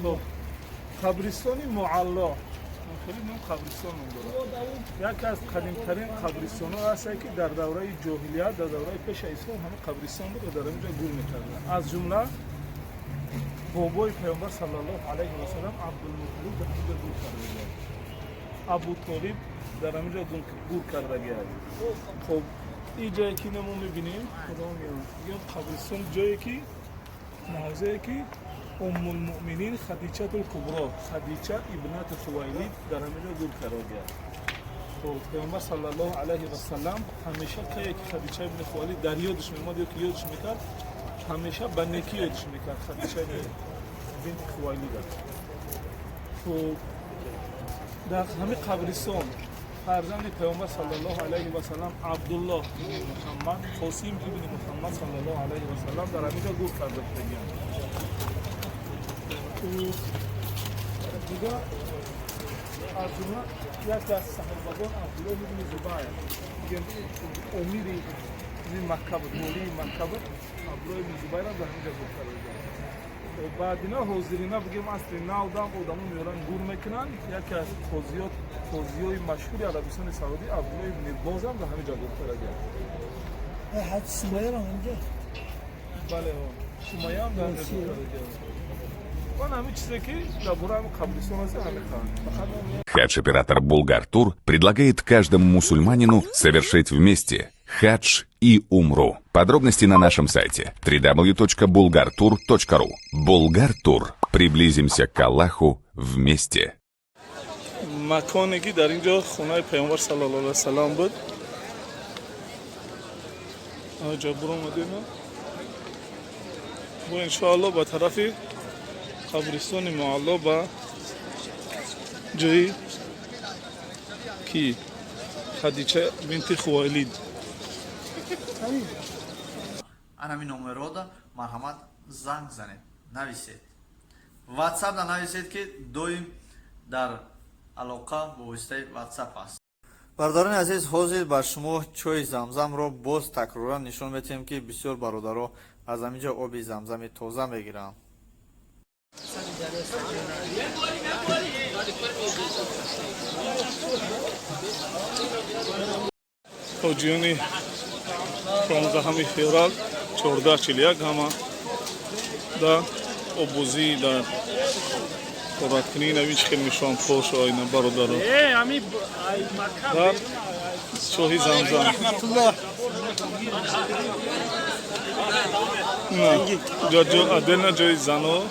خب قبرستان معلا خیلی نام قبرستان داره. یکی از قدیمترین قبرستان ها هست که در دوره جاهلیت در دوره پیش اسلام همه قبرستان بود و در اینجا گور میکردن. از جمله بابای پیامبر صلی الله علیه و سلم عبدالمطلب در اینجا گور کرده بود. ابو طالب در اینجا گور کرده بود. خب این جایی که نمون میبینیم خدا میگم قبرستان جایی که موضعی که ام المؤمنین خدیجه الکبری خدیجه ابنت خویلد در همینجا گور قرار گرفت. خب پیامبر صلی الله علیه و سلم همیشه که خدیجه ابن خویلد در یادش میومد یا که یادش میکرد همیشه به نیکی یادش میکرد خدیجه بنت خویلد. خب در همین قبرستان فرزند پیامبر صلی الله علیه و سلم عبدالله ابن محمد قاسم ابن محمد صلی الله علیه و سلم در همینجا گور کرده بودند. دیگه از جمله یک از صحابگان عبدالله ابن زبیر میگن امیر این مکه بود مولی مکه بود عبدالله ابن زبیر هم در همینجا گور کرده بود. بعد اینا حاضرینا بگیم اصلی نودم آدمون میارن گور میکنن. یکی از قاضیای مشهوری عربستان سعودی عبدالله ابن باز هم در همینجا گور کرده بود. حج سمیه هم اینجا؟ بله سمیه هم در همینجا گور کرده بود. Хадж-оператор «Булгартур» предлагает каждому мусульманину совершить вместе хадж и умру. Подробности на нашем сайте www.bulgartour.ru. «Булгартур». Приблизимся к Аллаху вместе. مکانی که در اینجا خونه پیامبر صلی الله علیه و سلام بود. آنجا برو مدینه. و ان شاء الله به طرف قبرستان معلا با جایی که خدیجه بنت خویلد همین نمره را مرحمت زنگ زنید نویسید واتساپ را نویسید که دویم در علاقه با واسطه واتساپ است. برادران عزیز حاضر بر شما چای زمزم را باز تکرارا نشون میدیم که بسیار برادرها از همینجا آب زمزم تازه میگیرن. حاجیانی 15 خرداد 1441 همه در обози در قراتکنی نویچ خیلی میشوان پوش و اینا برادران در چاهی زمزم نه جا عدل نه جای زنو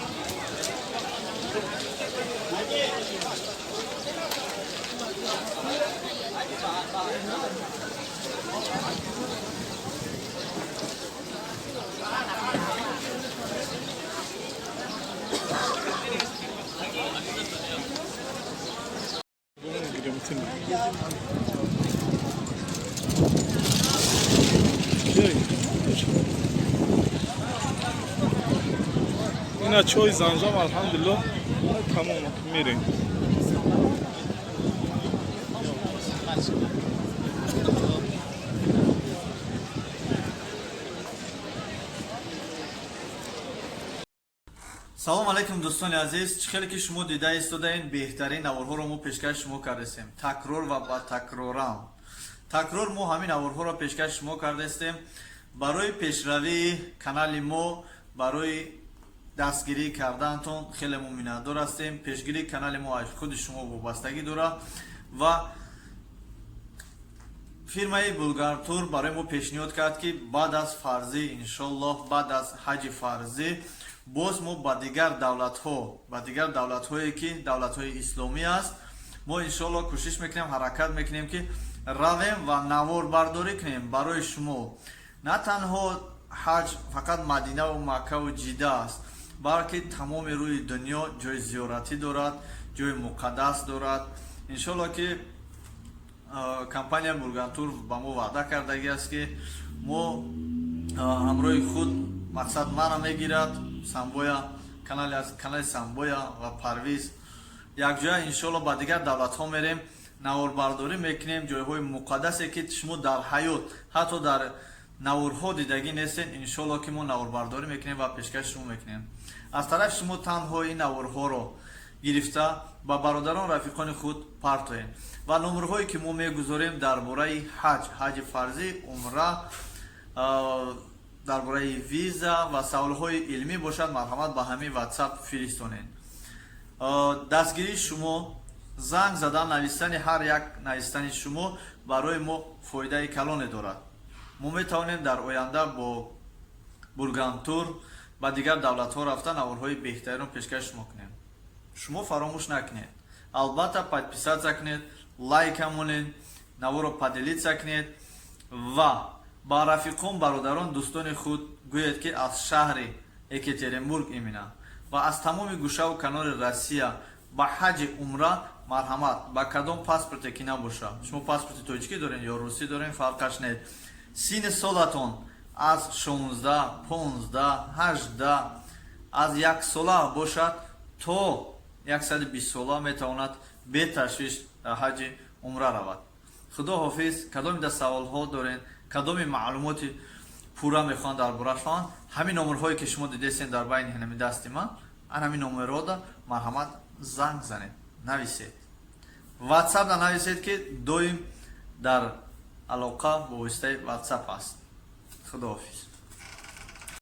اینا چای زمزم الحمدلله تمام میریم. салом алайкум дӯстони азиз, чӣ хеле ки шумо дида истодаин беҳтарин наворҳоро мо пешкаш шумо кардастем. Такрор ва ба такрорам. Такрор мо ҳамин наворҳоро пешкаш шумо кардастем барои пешравии канали мо, барои дастгирӣ кардаантон хеле мо миннатдор ҳастем. Пешгирии канали мо аз худи шумо вобастагӣ дорад ва фирмаи Булгартур барои мо пешниҳод кард ки баъд аз фарзӣ иншоаллоҳ баъд аз ҳаҷи фарзӣ боз мо ба дигар давлатҳое ки давлатҳои исломӣ аст мо иншоаллоҳ кӯшиш мекунем ҳаракат мекунем ки равем ва наворбардорӣ кунем барои шумо. На танҳо ҳаҷ фақат Мадинаву Маккаву Ҷидда аст, балки тамоми рӯи дунё ҷои зиёратӣ дорад, ҷои муқаддас дорад. иншоаллоҳ ки компания Булгартур ба мо ваъда кардагӣ аст ки мо ҳамроҳи худ мақсад мара мегирад Самбоя, канали Самбоя ва Парвиз якҷоя иншоаллоҳ ба дигар давлатҳо мерем, наворбардорӣ мекунем ҷойҳои муқаддасе ки шумо дар ҳаёт ҳатто дар наврҳо дидагӣ нестен, иншоалло ки мо наврбардорӣ мекунем ва пешкаши шумо мекунем. Аз тарафи шумо танҳо ин наврҳоро гирифта ба бародарон рафиқони худ партоед ва номерҳое ки мо мегузорем дар бораи ҳаҷи фарзӣ, умра, дар бораи виза ва саволҳои илмӣ бошад, марҳамат ба ҳамин ватсап фиристонед. дастгирии шумо, занг задан, навистани ҳар як навистани шумо барои мо фоидаи калоне дорад. мо метавонем дар оянда бо бургантур ба дигар давлатҳо рафта наврҳои беҳтаринро пешкаш шумо кунем. шумо фаромӯш накунед, албатта подписатся кунед, лайка монед, навро поделитса кунед ва ба рафиқон, бародарон, дӯстони худ гӯед ки аз шаҳри Екатеринбург имина ва аз тамоми гӯшаву канори Россия ба ҳаҷи умра марҳамат, ба кадом паспорте ки набоша, шумо паспорти тоҷикӣ доред ё русӣ доред, фарқаш нет. синни солатон аз 16, 15, 18, аз 1 сола бошад то 120 сола метавонад беташвиш дар ҳаҷи умра равад. худо ҳофиз. Кадомида саволҳо доред, кадоми маълумоти пурра мехоҳанд дар борашон, ҳамин номерҳое ки шумо дидестен дар байни ҳамин дасти ман, ҳамин номерҳода марҳамат занг занед, нависед. ватсапда нависед ки доим дар алоқа бо воситаи ватсап аст. худо ҳофиз.